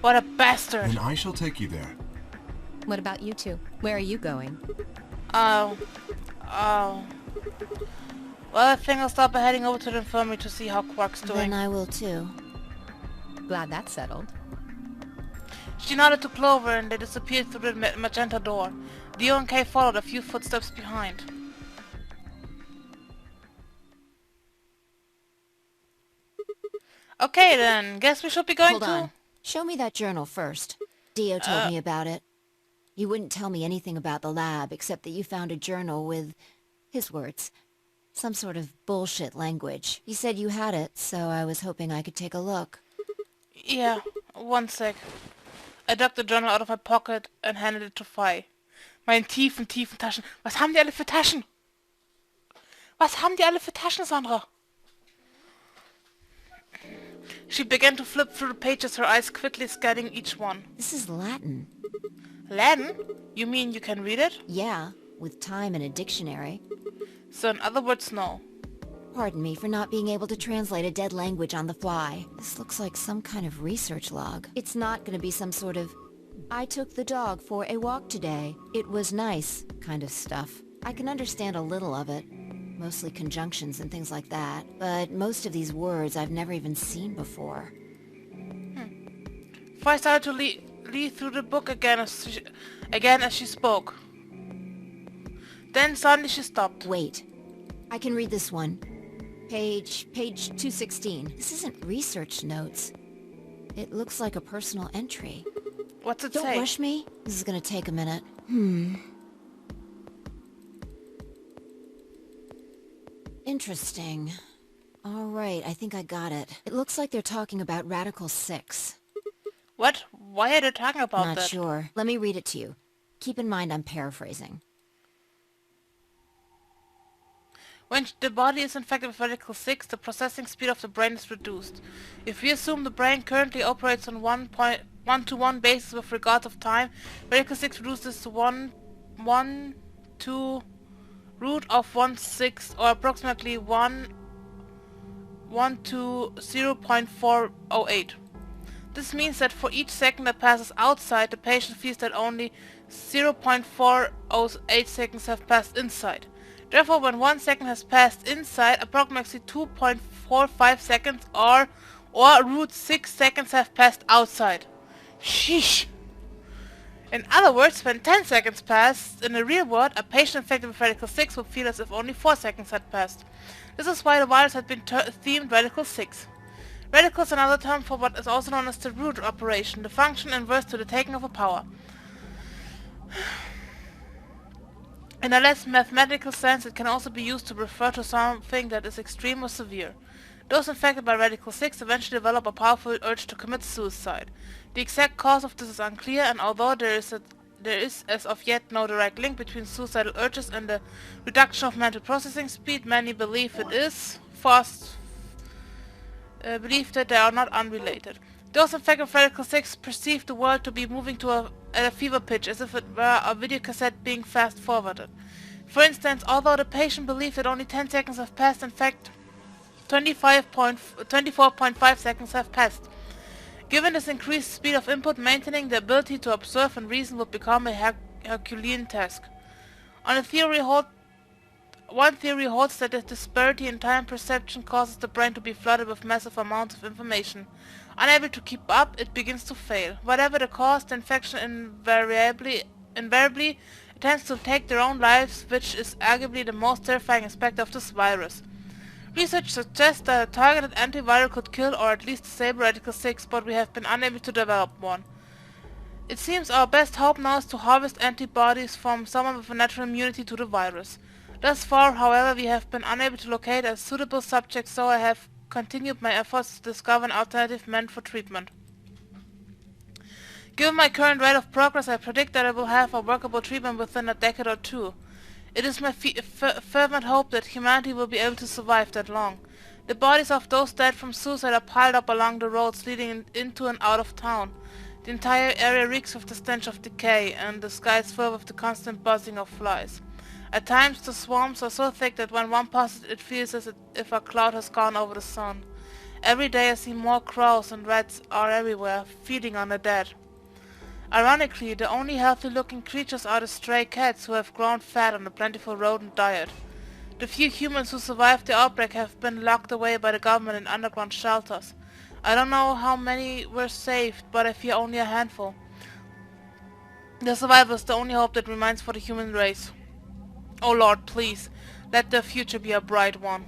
What a bastard! Then I shall take you there. What about you two? Where are you going? Oh. Oh. Well, I think I'll start by heading over to the infirmary to see how Quark's doing. Then I will too. Glad that's settled. She nodded to Clover and they disappeared through the magenta door. Dio and Kay followed a few footsteps behind. Okay then, guess we should be going Hold to... on. Show me that journal first. Dio told me about it. You wouldn't tell me anything about the lab except that you found a journal with, his words, some sort of bullshit language. He said you had it, so I was hoping I could take a look. Yeah, one sec. I dug the journal out of my pocket and handed it to Fei. Meine tiefen Taschen. Was haben die alle für Taschen? Was haben die alle für Taschen, Sandra? She began to flip through the pages, her eyes quickly scanning each one. This is Latin. Latin? You mean you can read it? Yeah, with time and a dictionary. So in other words, no. Pardon me for not being able to translate a dead language on the fly. This looks like some kind of research log. It's not gonna be some sort of, I took the dog for a walk today. It was nice kind of stuff. I can understand a little of it. Mostly conjunctions and things like that. But most of these words I've never even seen before. Fei started to lead through the book again as she spoke. Then suddenly she stopped. Wait. I can read this one. Page 216. This isn't research notes. It looks like a personal entry. What's it Don't say? rush me. This is gonna take a minute. Interesting. Alright, I think I got it. It looks like they're talking about Radical 6. What? Why are they talking about Not that? sure. Let me read it to you. Keep in mind I'm paraphrasing. When the body is infected with Radical 6, the processing speed of the brain is reduced. If we assume the brain currently operates on one-to-one basis with regard of time, Radical 6 reduces to 1 to root of 1/6 or approximately 1 to 0.408. This means that for each second that passes outside, the patient feels that only 0.408 seconds have passed inside. Therefore, when 1 second has passed inside, approximately 2.45 seconds or root 6 seconds have passed outside. Sheesh! In other words, when 10 seconds pass in the real world, a patient infected with Radical 6 would feel as if only 4 seconds had passed. This is why the virus had been themed Radical 6. Radical is another term for what is also known as the root operation, the function inverse to the taking of a power. In a less mathematical sense, it can also be used to refer to something that is extreme or severe. Those infected by Radical 6 eventually develop a powerful urge to commit suicide. The exact cause of this is unclear, and although there is as of yet no direct link between suicidal urges and the reduction of mental processing speed, many believe it is. Believe that they are not unrelated. Those infected with Radical 6 perceive the world to be moving at a fever pitch, as if it were a videocassette being fast-forwarded. For instance, although the patient believes that only 10 seconds have passed, in fact 24.5 seconds have passed. Given this increased speed of input, maintaining the ability to observe and reason would become a Herculean task. One theory holds that the disparity in time perception causes the brain to be flooded with massive amounts of information. Unable to keep up, it begins to fail. Whatever the cause, the infection invariably attempts to take their own lives, which is arguably the most terrifying aspect of this virus. Research suggests that a targeted antiviral could kill or at least disable Radical 6, but we have been unable to develop one. It seems our best hope now is to harvest antibodies from someone with a natural immunity to the virus. Thus far, however, we have been unable to locate a suitable subject, so I have continued my efforts to discover an alternative meant for treatment. Given my current rate of progress, I predict that I will have a workable treatment within a decade or two. It is my fervent hope that humanity will be able to survive that long. The bodies of those dead from suicide are piled up along the roads leading into and out of town. The entire area reeks with the stench of decay, and the sky is filled with the constant buzzing of flies. At times the swarms are so thick that when one passes it feels as if a cloud has gone over the sun. Every day I see more crows and rats are everywhere, feeding on the dead. Ironically, the only healthy-looking creatures are the stray cats who have grown fat on a plentiful rodent diet. The few humans who survived the outbreak have been locked away by the government in underground shelters. I don't know how many were saved, but I fear only a handful. The survival is the only hope that remains for the human race. Oh Lord, please, let their future be a bright one.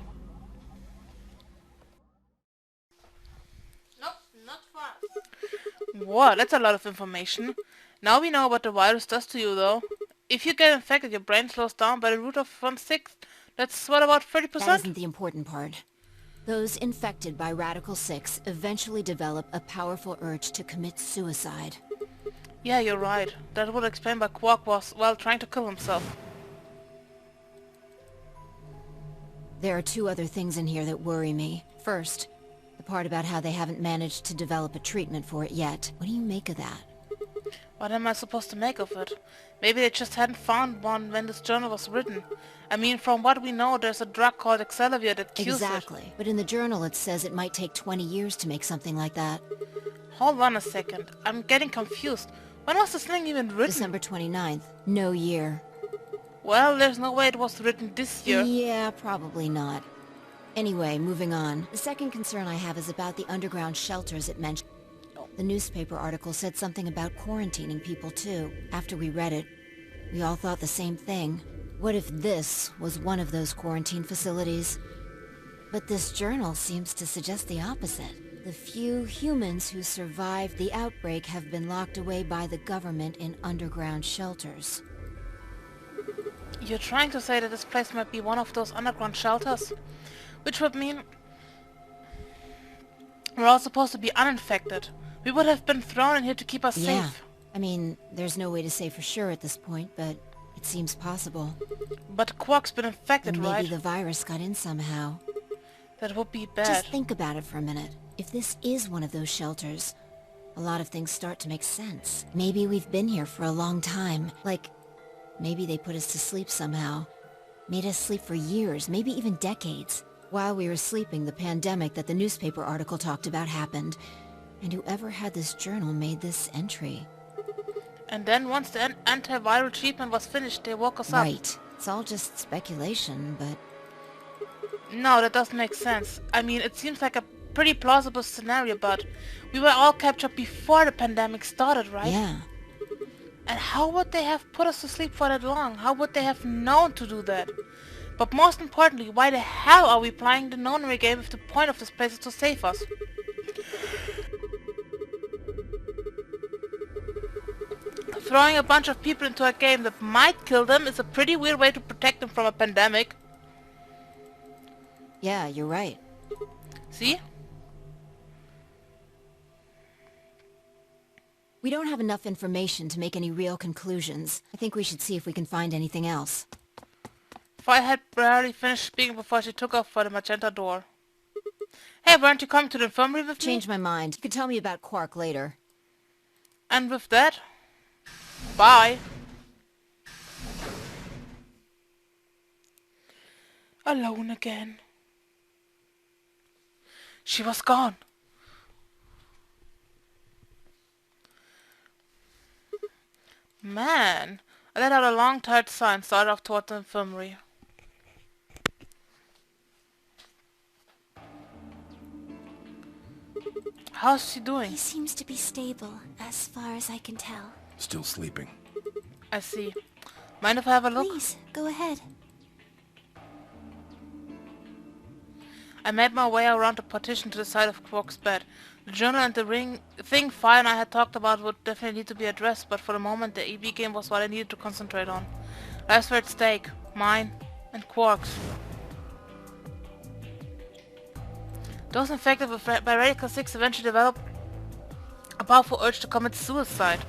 Nope, not for us. Wow, that's a lot of information. Now we know what the virus does to you, though. If you get infected, your brain slows down by the root of 1/6. That's what, about 30%? That isn't the important part. Those infected by Radical 6 eventually develop a powerful urge to commit suicide. Yeah, you're right. That would explain why Quark was, well, trying to kill himself. There are two other things in here that worry me. First, the part about how they haven't managed to develop a treatment for it yet. What do you make of that? What am I supposed to make of it? Maybe they just hadn't found one when this journal was written. I mean, from what we know, there's a drug called Excelsior that cures it. Exactly. But in the journal it says it might take 20 years to make something like that. Hold on a second. I'm getting confused. When was this thing even written? December 29th. No year. Well, there's no way it was written this year. Yeah, probably not. Anyway, moving on. The second concern I have is about the underground shelters it mentioned. The newspaper article said something about quarantining people too. After we read it, we all thought the same thing. What if this was one of those quarantine facilities? But this journal seems to suggest the opposite. The few humans who survived the outbreak have been locked away by the government in underground shelters. You're trying to say that this place might be one of those underground shelters? Which would mean we're all supposed to be uninfected. We would have been thrown in here to keep us safe. I mean, there's no way to say for sure at this point, but it seems possible. But Quark's been infected, Maybe right? the virus got in somehow. That would be bad. Just think about it for a minute. If this is one of those shelters, a lot of things start to make sense. Maybe we've been here for a long time. Like, maybe they put us to sleep somehow. Made us sleep for years, maybe even decades. While we were sleeping, the pandemic that the newspaper article talked about happened. And whoever had this journal made this entry. And then once the antiviral treatment was finished, they woke us up. Right. It's all just speculation, but... No, that doesn't make sense. I mean, it seems like a pretty plausible scenario, but we were all captured before the pandemic started, right? Yeah. And how would they have put us to sleep for that long? How would they have known to do that? But most importantly, why the hell are we playing the nonary game if the point of this place is to save us? Throwing a bunch of people into a game that might kill them is a pretty weird way to protect them from a pandemic. Yeah, you're right. See? We don't have enough information to make any real conclusions. I think we should see if we can find anything else. I had barely finished speaking before she took off for the magenta door. Hey, weren't you coming to the infirmary with me? Changed my mind. You can tell me about Quark later. And with that, bye. Alone again. She was gone. Man, I let out a long tired sigh and started off toward the infirmary. How's she doing? He seems to be stable, as far as I can tell. Still sleeping. I see. Mind if I have a look? Please, go ahead. I made my way around the partition to the side of Quark's bed. The journal and the thing Fire and I had talked about would definitely need to be addressed, but for the moment the EB game was what I needed to concentrate on. Lives were at stake. Mine and Quark's. Those infected by Radical 6 eventually developed a powerful urge to commit suicide.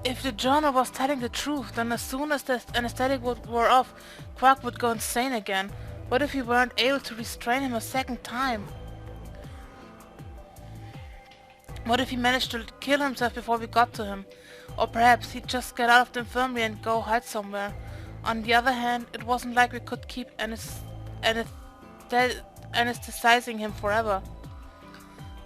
If the journal was telling the truth, then as soon as the anesthetic wore off, Quark would go insane again. What if we weren't able to restrain him a second time? What if he managed to kill himself before we got to him? Or perhaps he'd just get out of the infirmary and go hide somewhere. On the other hand, it wasn't like we could keep anesthetizing him forever.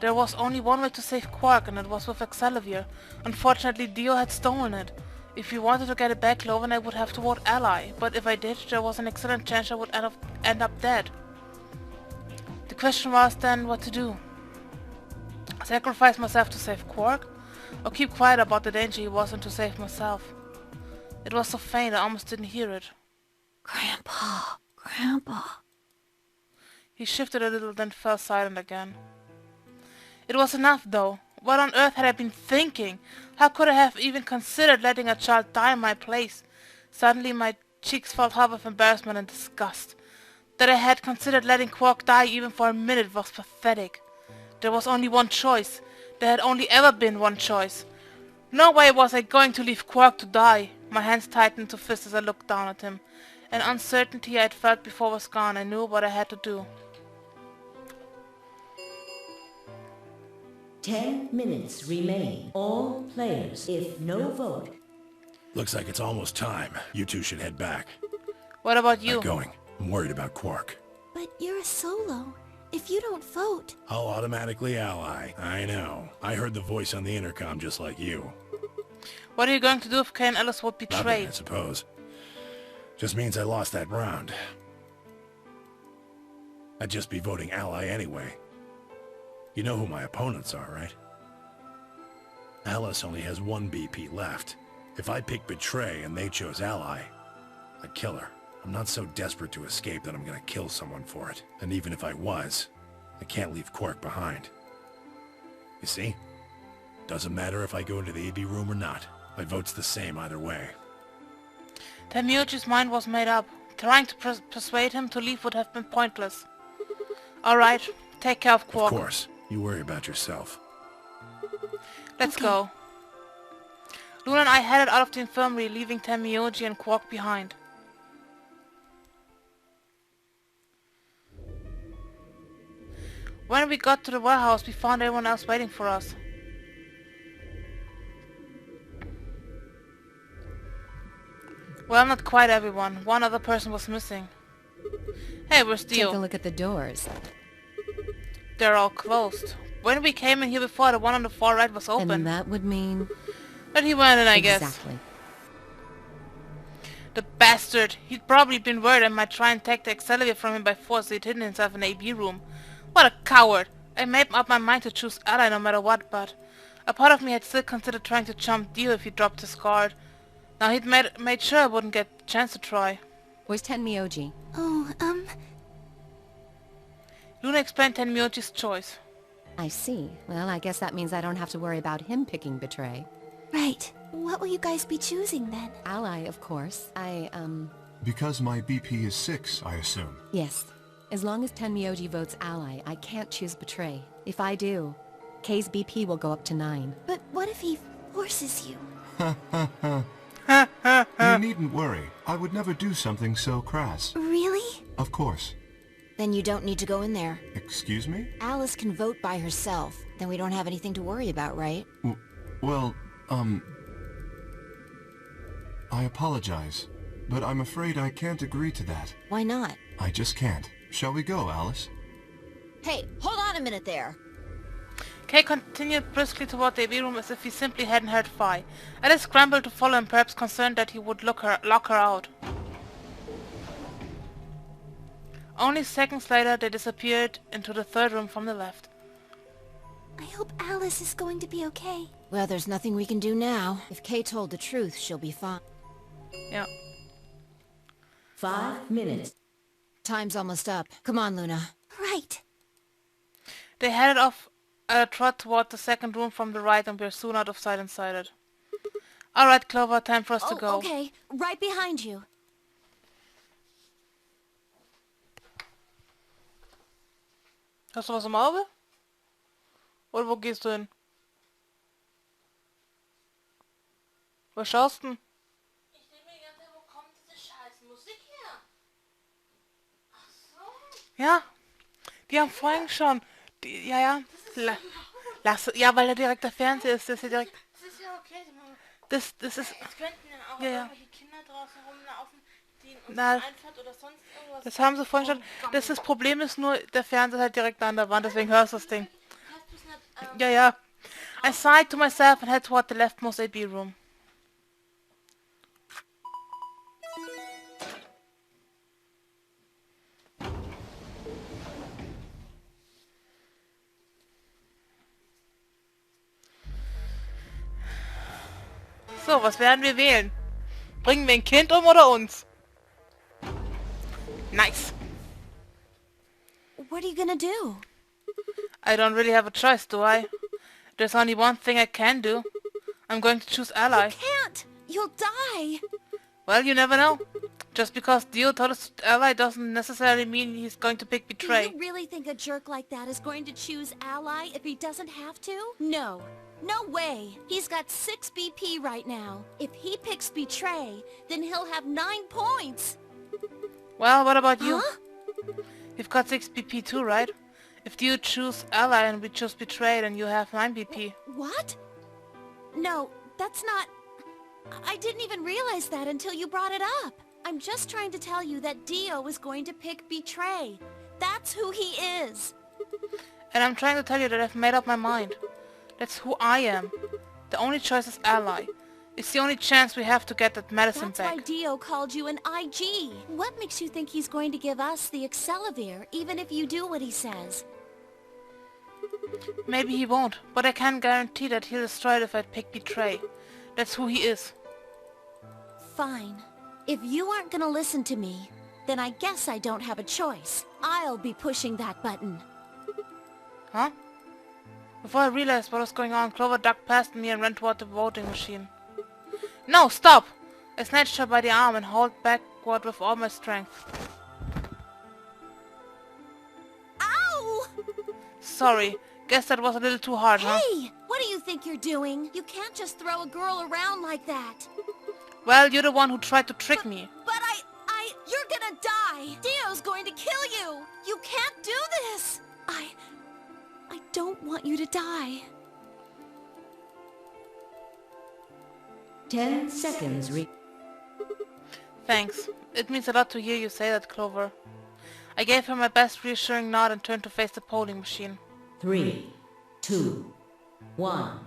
There was only one way to save Quark, and it was with Xavier. Unfortunately, Dio had stolen it. If we wanted to get it back, Clover and I would have to vote ally, but if I did, there was an excellent chance I would end up dead. The question was then what to do. Sacrifice myself to save Quark, or keep quiet about the danger he was in to save myself. It was so faint I almost didn't hear it. Grandpa, Grandpa. He shifted a little, then fell silent again. It was enough, though. What on earth had I been thinking? How could I have even considered letting a child die in my place? Suddenly my cheeks felt hot with embarrassment and disgust. That I had considered letting Quark die even for a minute was pathetic. There was only one choice. There had only ever been one choice. No way was I going to leave Quark to die. My hands tightened to fists as I looked down at him. An uncertainty I had felt before was gone. I knew what I had to do. 10 minutes remain. All players, if no vote. Looks like it's almost time. You two should head back. What about you? Not going. I'm worried about Quark. But you're a solo. If you don't vote... I'll automatically ally. I know. I heard the voice on the intercom just like you. What are you going to do if Kay and Alice would betray? Nothing, I suppose. Just means I lost that round. I'd just be voting ally anyway. You know who my opponents are, right? Alice only has one BP left. If I pick betray and they chose ally, I'd kill her. I'm not so desperate to escape that I'm gonna kill someone for it. And even if I was, I can't leave Quark behind. You see? Doesn't matter if I go into the AB room or not. My vote's the same either way. Temiyuji's mind was made up. Trying to persuade him to leave would have been pointless. Alright, take care of Quark. Of course. You worry about yourself. Let's go. Luna and I headed out of the infirmary, leaving Temiyuji and Quark behind. When we got to the warehouse, we found everyone else waiting for us. Well, not quite everyone. One other person was missing. Hey, where's Dio? Take a look at the doors. They're all closed. When we came in here before, the one on the far right was open. And that would mean... But he went in, I guess. Exactly. The bastard! He'd probably been worried I might try and take the Xavier from him by force, so he'd hidden himself in the AB room. What a coward! I made up my mind to choose ally no matter what, but... a part of me had still considered trying to jump Dio if he dropped his guard. Now he'd made sure I wouldn't get a chance to try. Where's Tenmyoji? Oh, Luna explained Tenmyoji's choice. I see. Well, I guess that means I don't have to worry about him picking betray. right. What will you guys be choosing then? Ally, of course. Because my BP is 6, I assume. Yes. As long as Tenmyoji votes ally, I can't choose betray. If I do, Kay's BP will go up to 9. But what if he forces you? You needn't worry. I would never do something so crass. Really? Of course. Then you don't need to go in there. Excuse me? Alice can vote by herself. Then we don't have anything to worry about, right? Well, I apologize, but I'm afraid I can't agree to that. Why not? I just can't. Shall we go, Alice? Hey, hold on a minute there. Kay continued briskly toward the AB room as if he simply hadn't heard Phi. Alice scrambled to follow him, perhaps concerned that he would lock her out. Only seconds later, they disappeared into the third room from the left. I hope Alice is going to be okay. Well, there's nothing we can do now. If Kay told the truth, she'll be fine. Yeah. 5 minutes. Time's almost up. Come on, Luna. Right. They headed off at a trot toward the second room from the right and were soon out of sight and sighted. Alright, Clover, time for us to go. Okay. Right behind you. Hast du was im Auge? Oder wo gehst du hin? Wo schaust du denn? Ich denke mir die ganze Zeit, wo kommt diese scheiß Musik her? Ach so. Ja, die haben vorhin schon. Die, ja. Ja, weil da direkt der Fernseher ist. Das ist ja direkt. Das ist ja okay. Das ist. Es könnten dann auch Ja. irgendwelche Kinder draußen rumlaufen, Na, das haben sie vorhin schon. Das Problem ist nur, der Fernseher ist halt direkt an der Wand, deswegen hörst du das Ding. Ja, ja. I sighed to myself and head toward the leftmost AB room. So, was werden wir wählen? Bringen wir ein Kind um oder uns? Nice. What are you gonna do? I don't really have a choice, do I? There's only one thing I can do. I'm going to choose ally. You can't! You'll die! Well, you never know. Just because Dio told us ally doesn't necessarily mean he's going to pick betray. Do you really think a jerk like that is going to choose ally if he doesn't have to? No. No way. He's got 6 BP right now. If he picks betray, then he'll have 9 points. Well, what about you? Huh? You've got 6 BP too, right? If you choose ally and we choose betray, then you have 9 BP. What? No, that's not... I didn't even realize that until you brought it up. I'm just trying to tell you that Dio is going to pick betray. That's who he is. And I'm trying to tell you that I've made up my mind. That's who I am. The only choice is ally. It's the only chance we have to get that medicine That's back. why Dio called you an IG. What makes you think he's going to give us the Accelavir, even if you do what he says? Maybe he won't, but I can guarantee that he'll destroy it if I pick betray. That's who he is. Fine. If you aren't gonna listen to me, then I guess I don't have a choice. I'll be pushing that button. Huh? Before I realized what was going on, Clover ducked past me and ran toward the voting machine. No, stop! I snatched her by the arm and hauled backward with all my strength. Ow! Sorry, guess that was a little too hard, huh? Hey! What do you think you're doing? You can't just throw a girl around like that. Well, you're the one who tried to trick me. But you're gonna die! Dio's going to kill you! You can't do this! I don't want you to die. 10 seconds. Thanks. It means a lot to hear you say that, Clover. I gave her my best reassuring nod and turned to face the polling machine. 3, 2, 1.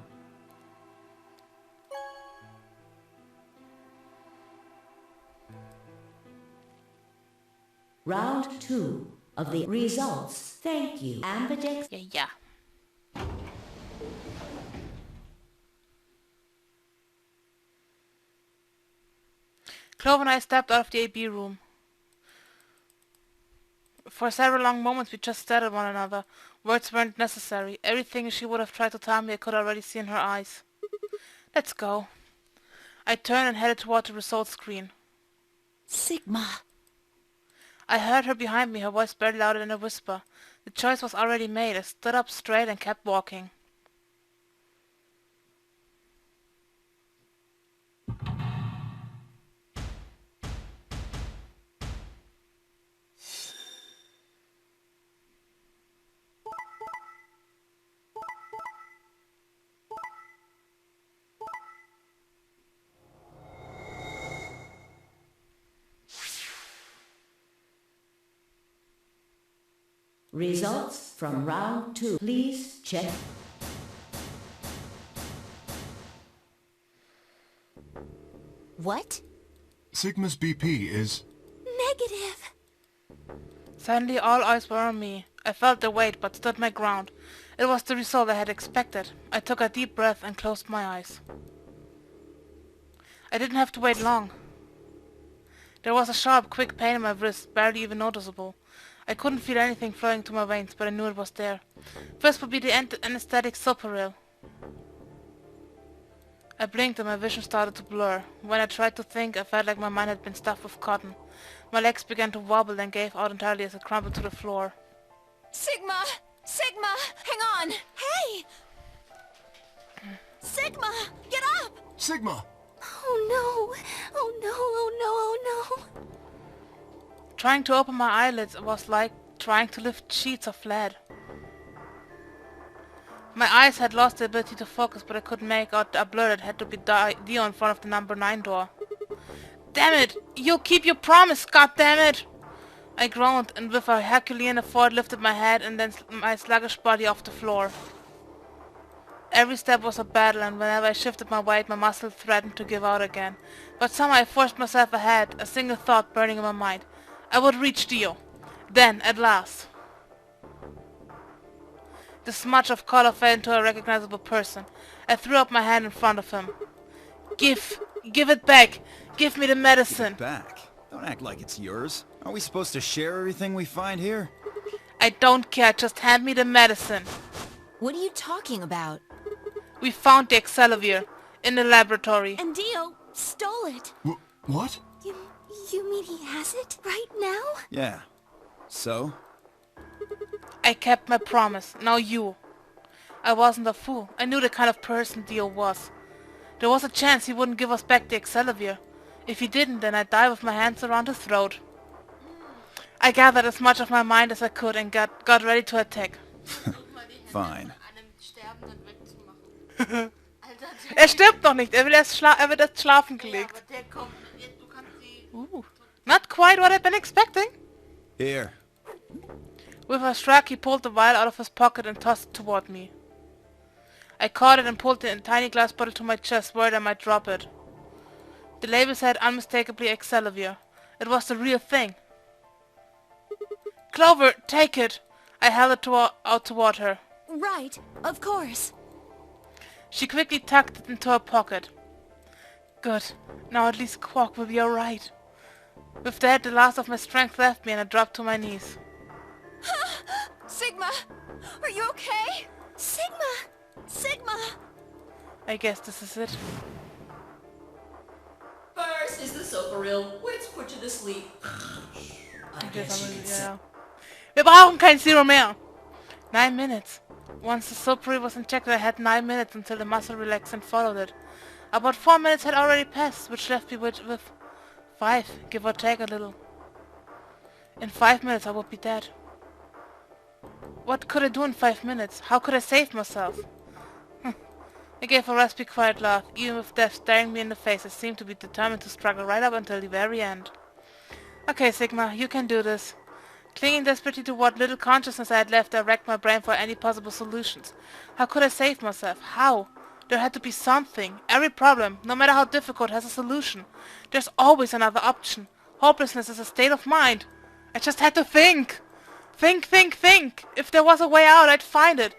Round 2 of the results. Thank you, Ambidex. Yeah. Clover and I stepped out of the AB room. For several long moments we just stared at one another. Words weren't necessary. Everything she would have tried to tell me I could already see in her eyes. Let's go. I turned and headed toward the results screen. Sigma. I heard her behind me, her voice barely louder than a whisper. The choice was already made. I stood up straight and kept walking. Results from round 2. Please check. What? Sigma's BP is... Negative. Suddenly all eyes were on me. I felt the weight, but stood my ground. It was the result I had expected. I took a deep breath and closed my eyes. I didn't have to wait long. There was a sharp, quick pain in my wrist, barely even noticeable. I couldn't feel anything flowing to my veins, but I knew it was there. First would be the anesthetic Soparil. I blinked and my vision started to blur. When I tried to think, I felt like my mind had been stuffed with cotton. My legs began to wobble and gave out entirely as I crumpled to the floor. Sigma! Sigma! Hang on! Hey! Sigma! Get up! Sigma! Oh no! Oh no! Oh no! Oh no! Trying to open my eyelids was like trying to lift sheets of lead. My eyes had lost the ability to focus, but I couldn't make out a blur that had to be Dio in front of the number 9 door. Damn it! You'll keep your promise, god damn it! I groaned, and with a Herculean effort lifted my head and then my sluggish body off the floor. Every step was a battle, and whenever I shifted my weight, my muscles threatened to give out again. But somehow I forced myself ahead, a single thought burning in my mind. I would reach Dio. Then, at last. The smudge of color fell into a recognizable person. I threw up my hand in front of him. Give it back! Give me the medicine! Give it back? Don't act like it's yours. Are we supposed to share everything we find here? I don't care, just hand me the medicine. What are you talking about? We found the Excelsior in the laboratory. And Dio stole it. What? You mean he has it right now? Yeah. So? I kept my promise. Now you. I wasn't a fool. I knew the kind of person Dio was. There was a chance he wouldn't give us back the Excelsior. If he didn't, then I'd die with my hands around his throat. I gathered as much of my mind as I could and got ready to attack. Fine. Er stirbt noch nicht, er wird erst schlafen gelegt. Not quite what I'd been expecting. Here. With a shrug, he pulled the vial out of his pocket and tossed it toward me. I caught it and pulled the tiny glass bottle to my chest, worried I might drop it. The label said unmistakably Excelsior. It was the real thing. Clover, take it! I held it out toward her. Right, of course. She quickly tucked it into her pocket. Good. Now at least Quark will be alright. With that, the last of my strength left me and I dropped to my knees. Sigma! Are you okay? Sigma! Sigma! I guess this is it. First is the Soparil, which put you to sleep. I guess you can sit. Ja. Wir brauchen kein Zero mehr! 9 minutes. Once the Soparil was injected, I had 9 minutes until the muscle relaxed and followed it. About 4 minutes had already passed, which left me with 5, give or take a little. In 5 minutes I would be dead. What could I do in 5 minutes? How could I save myself? I gave a raspy, quiet laugh. Even with death staring me in the face, I seemed to be determined to struggle right up until the very end. Okay, Sigma, you can do this. Clinging desperately to what little consciousness I had left, I racked my brain for any possible solutions. How could I save myself? How? There had to be something. Every problem, no matter how difficult, has a solution. There's always another option. Hopelessness is a state of mind. I just had to think. Think. If there was a way out, I'd find it.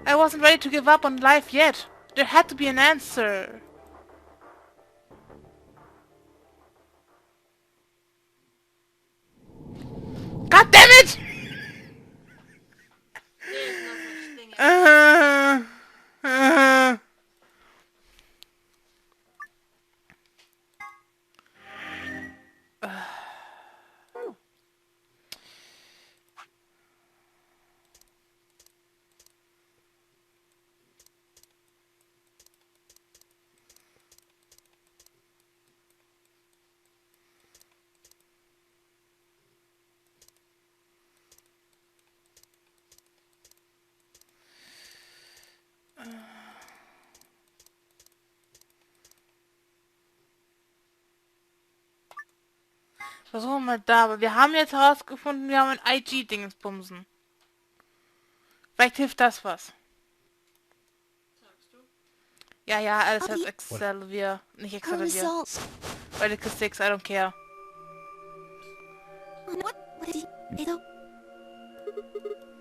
I wasn't ready to give up on life yet. There had to be an answer. God damn it! Versuchen wir mal da, aber wir haben jetzt herausgefunden, wir haben ein IG-Dingsbumsen. Vielleicht hilft das was. Ja, alles heißt Excelsior, nicht Excelsior. Radical 6, I don't care.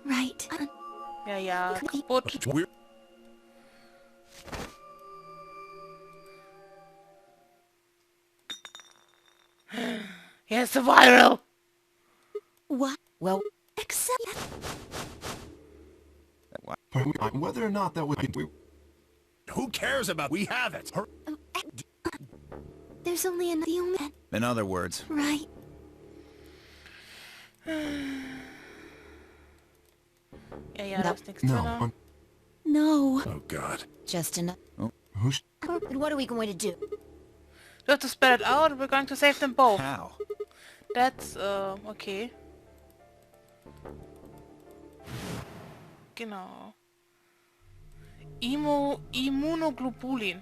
Right. Ja, kaputt. Here's the viral! What? Well, Except... Whether or not that would be... Who cares about... We have it! There's only a human. In other words, Right. Ja, da ist nichts drin. No. Oh, God. just enough. Who's... And what are we going to do? We have to spell it out, we're going to save them both. how? That's, okay. Genau. Immunoglobulin.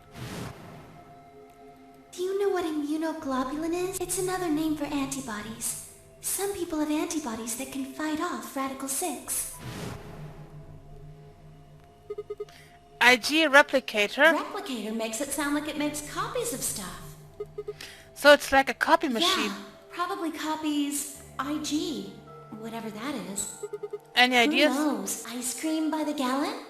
Do you know what immune you know what globulin is? It's another name for antibodies. Some people have antibodies that can fight off Radical 6. IG replicator? Replicator makes it sound like it makes copies of stuff. So it's like a copy machine. Yeah, probably copies IG, whatever that is. Any ideas? Who knows? Ice cream by the gallon?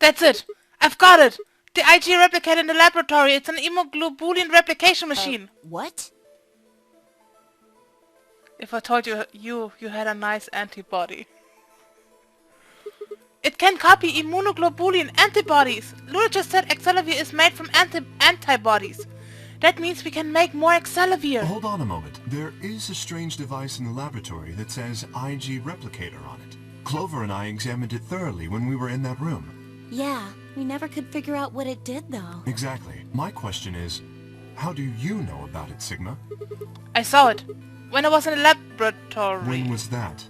That's it! I've got it! The IG replicator in the laboratory. It's an immunoglobulin replication machine. What? If I told you you had a nice antibody. It can copy immunoglobulin antibodies. Luna just said Excelivir is made from antibodies. That means we can make more Excelivir. Hold on a moment. There is a strange device in the laboratory that says IG replicator on it. Clover and I examined it thoroughly when we were in that room. Yeah, we never could figure out what it did though. Exactly. My question is, how do you know about it, Sigma? I saw it. When I was in the laboratory. When was that?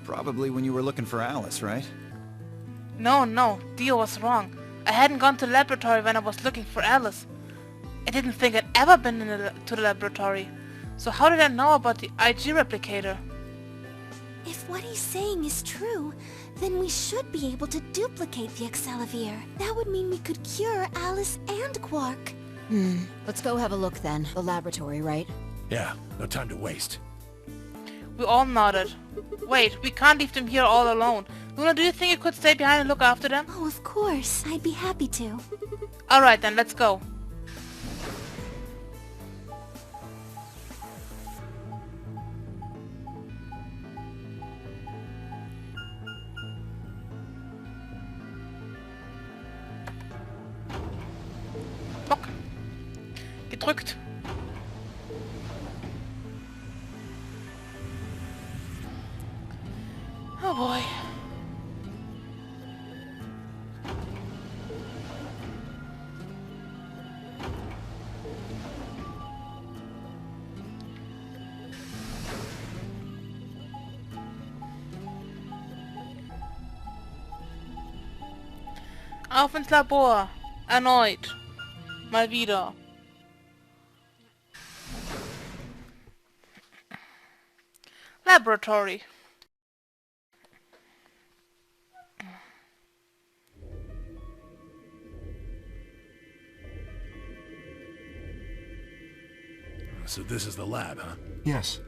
Probably when you were looking for Alice, right? No, Dio was wrong. I hadn't gone to the laboratory when I was looking for Alice. I didn't think I'd ever been to the laboratory. So how did I know about the IG replicator? If what he's saying is true, then we should be able to duplicate the Excelivir. That would mean we could cure Alice and Quark. Let's go have a look then. The laboratory, right? Yeah, no time to waste. We all nodded. Wait, we can't leave them here all alone. Luna, do you think you could stay behind and look after them? Oh, of course. I'd be happy to. Alright then, let's go. Bock. Gedrückt. Oh boy. Auf ins Labor. Erneut. Mal wieder. Laboratory. So this is the lab, huh? Yes.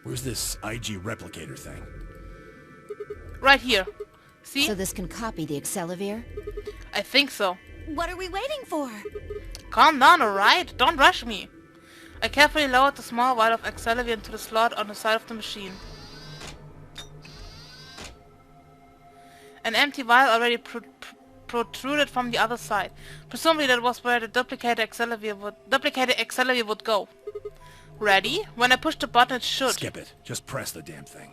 Where's this IG replicator thing? Right here. See? So this can copy the Excelivir? I think so. What are we waiting for? Calm down, alright? Don't rush me. I carefully lowered the small vial of Excelivir into the slot on the side of the machine. An empty vial already protruded from the other side. Presumably that was where the duplicated Excelivir would go. Ready? When I push the button it should. Skip it. Just press the damn thing.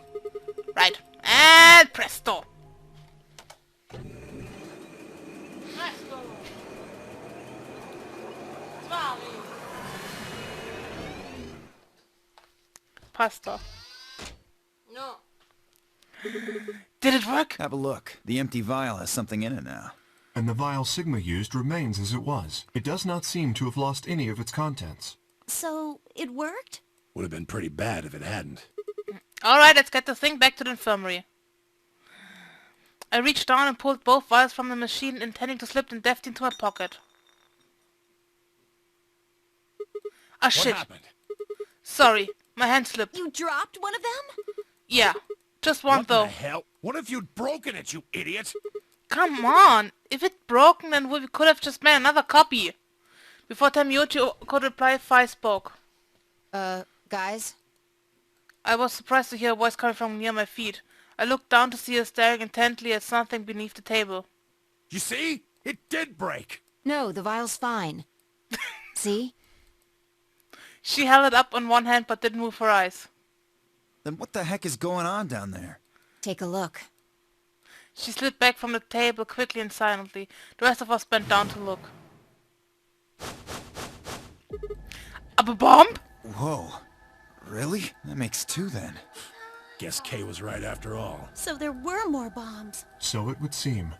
Right. And presto. Presto. Pasta. No. Did it work? Have a look. The empty vial has something in it now. And the vial Sigma used remains as it was. It does not seem to have lost any of its contents. So, it worked? Would have been pretty bad if it hadn't. Alright, let's get the thing back to the infirmary. I reached down and pulled both vials from the machine, intending to slip them deftly into my pocket. Ah, shit. What happened? Sorry, my hand slipped. You dropped one of them? Yeah, just one What though. the hell? What if you'd broken it, you idiot? Come on! If it's broken, then we could have just made another copy. Before Tamiochi could reply, Fai spoke. Guys? I was surprised to hear a voice coming from near my feet. I looked down to see her staring intently at something beneath the table. You see? It did break. No, the vial's fine. See? She held it up on one hand but didn't move her eyes. Then what the heck is going on down there? Take a look. She slid back from the table quickly and silently. The rest of us bent down to look. A bomb? Whoa. Really? That makes two then. Guess Kay was right after all. So there were more bombs. So it would seem.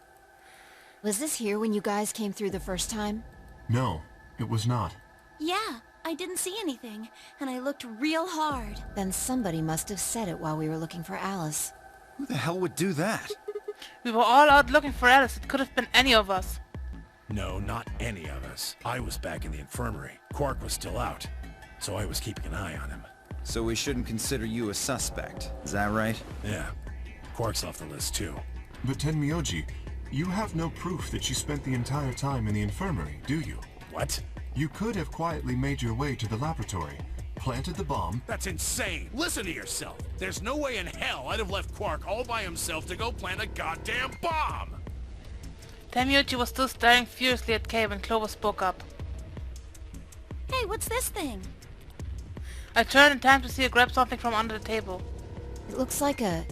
Was this here when you guys came through the first time? No, it was not. Yeah, I didn't see anything, and I looked real hard. Then somebody must have said it while we were looking for Alice. Who the hell would do that? We were all out looking for Alice. It could have been any of us. No, not any of us. I was back in the infirmary. Quark was still out, so I was keeping an eye on him. So we shouldn't consider you a suspect, is that right? Yeah, Quark's off the list too. But Tenmyoji, you have no proof that you spent the entire time in the infirmary, do you? What? You could have quietly made your way to the laboratory, planted the bomb. That's insane! Listen to yourself! There's no way in hell I'd have left Quark all by himself to go plant a goddamn bomb! Tenmyoji was still staring furiously at Kay when Clover spoke up. Hey, what's this thing? I turned in time to see her grab something from under the table. It looks like a...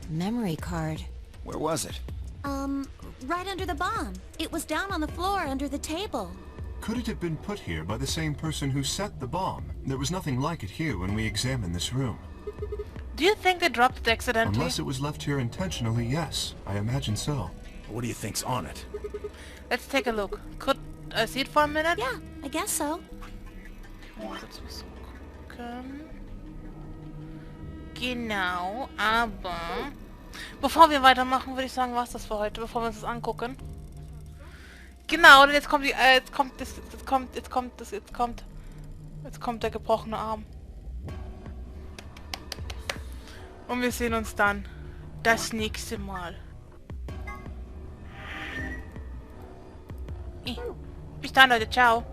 memory card. Where was it? Right under the bomb. It was down on the floor under the table. Could it have been put here by the same person who set the bomb? There was nothing like it here when we examined this room. Do you think they dropped it accidentally? Unless it was left here intentionally, yes. I imagine so. What do you think's on it? Let's take a look. Could I see it for a minute? Yeah, I guess so. Kurz was gucken. Genau, aber... Bevor wir weitermachen, würde ich sagen, war's das für heute, bevor wir uns das angucken. Genau, und jetzt kommt die, jetzt kommt der gebrochene Arm. Und wir sehen uns dann das nächste Mal. Bis dann, Leute, ciao.